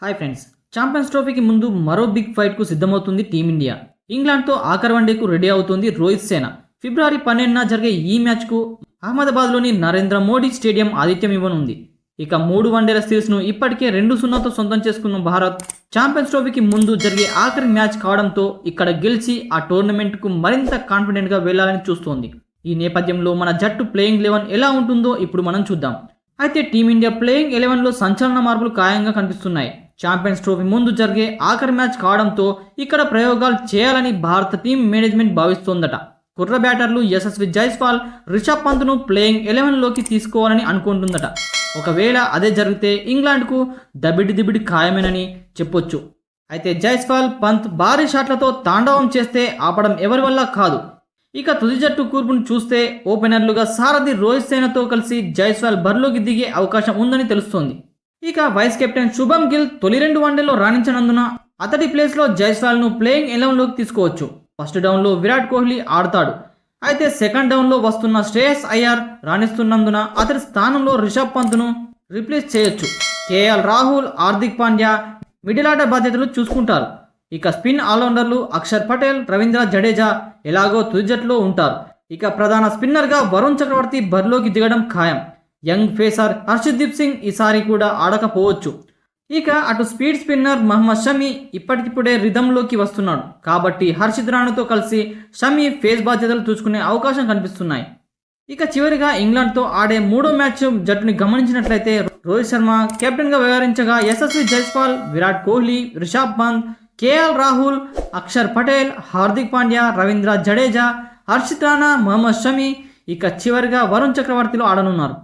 Hi friends, champions ట్రోఫీకి ముందు మరో big ఫైట్కు సిద్ధమవుతుంది టీమిండియా. ఇంగ్లాండ్తో ఆఖరి వన్డేకు రెడీ అవుతుంది రోహిత్ సేన. ఫిబ్రవరి 12న జరిగే ఈ మ్యాచ్కు అహ్మదాబాద్లోని నరేంద్ర మోడీ స్టేడియం ఆతిథ్యం ఇవ్వనుంది. ఇక 3 వన్డేల సిరీస్ను ఇప్పటికే 2-0తో సొంతం చేసుకున్న భారత్ ఛాంపియన్స్ ట్రోఫీకి ముందు జరిగే ఆఖరి మ్యాచ్ కావడంతో ఇక్కడ గెలిచి ఆ టోర్నమెంట్కు మరింత కాన్ఫిడెంట్గా వెళ్లాలని చూస్తోంది. ఈ నేపథ్యంలో మన జట్టు ప్లేయింగ్ 11 ఎలా ఉంటుందో ఇప్పుడు మనం చూద్దాం. అయితే టీమిండియా ప్లేయింగ్ 11లో సంచలన మార్పులు ఖాయంగా కనిపిస్తున్నాయి. ఛాంపియన్స్ ట్రోఫీ ముందు జరిగే ఆఖరి మ్యాచ్ కావడంతో ఇక్కడ ప్రయోగాలు చేయాలని భారత టీం మేనేజ్మెంట్ భావిస్తోందట. కుర్ర బ్యాటర్లు యశస్వి జైస్వాల్, రిషబ్ పంత్ను ప్లేయింగ్ 11లోకి తీసుకోవాలని అనుకుంటుందట. ఒకవేళ అదే జరిగితే ఇంగ్లాండ్కు దబిడి ఖాయమేనని చెప్పొచ్చు. అయితే జైస్వాల్, పంత్ భారీ షాట్లతో తాండవం చేస్తే ఆపడం ఎవరి వల్ల కాదు. ఇక తుది జట్టు కూర్పును చూస్తే ఓపెనర్లుగా సారథి రోహిత్ సేనతో కలిసి జైస్వాల్ బరిలోకి దిగే అవకాశం ఉందని తెలుస్తోంది. ఇక వైస్ కెప్టెన్ శుభం గిల్ తొలి 2 వన్డేల్లో రాణించనందున అతడి ప్లేస్లో జైస్వాల్ను ప్లేయింగ్ 11లోకి తీసుకోవచ్చు. ఫస్ట్ డౌన్లో విరాట్ కోహ్లీ ఆడతాడు. అయితే సెకండ్ డౌన్లో వస్తున్న శ్రేయస్ అయ్యర్ రాణిస్తున్నందున అతడి స్థానంలో రిషబ్ పంత్ను రీప్లేస్ చేయొచ్చు. KL Rahul, Hardik Pandya middle order బాధ్యతలు చూసుకుంటారు. ఇక స్పిన్ ఆల్రౌండర్లు అక్షర్ పటేల్, రవీంద్ర జడేజా ఎలాగో తుది జట్టులో ఉంటారు. ఇక ప్రధాన స్పిన్నర్గా వరుణ్ చక్రవర్తి బరిలోకి దిగడం ఖాయం. యంగ్ ఫేసర్ హర్షదీప్ సింగ్ ఈసారి కూడా ఆడకపోవచ్చు. ఇక అటు స్పీడ్ స్పిన్నర్ మహమ్మద్ షమి ఇప్పటికిప్పుడే రిథంలోకి వస్తున్నాడు. కాబట్టి హర్షిత్ రాణాతో కలిసి షమి ఫేస్ బాధ్యతలు చూసుకునే అవకాశం కనిపిస్తున్నాయి. ఇక చివరిగా ఇంగ్లాండ్తో ఆడే 3వ మ్యాచ్ జట్టుని గమనించినట్లయితే రోహిత్ శర్మ కెప్టెన్గా వ్యవహరించగా యశస్వి జైస్వాల్, విరాట్ కోహ్లీ, రిషబ్ పంత్, కేఎల్ రాహుల్, అక్షర్ పటేల్, హార్దిక్ పాండ్యా, రవీంద్ర జడేజా, హర్షిత్ రాణా, మహమ్మద్ షమి, ఇక చివరిగా వరుణ్ చక్రవర్తిలో ఆడనున్నారు.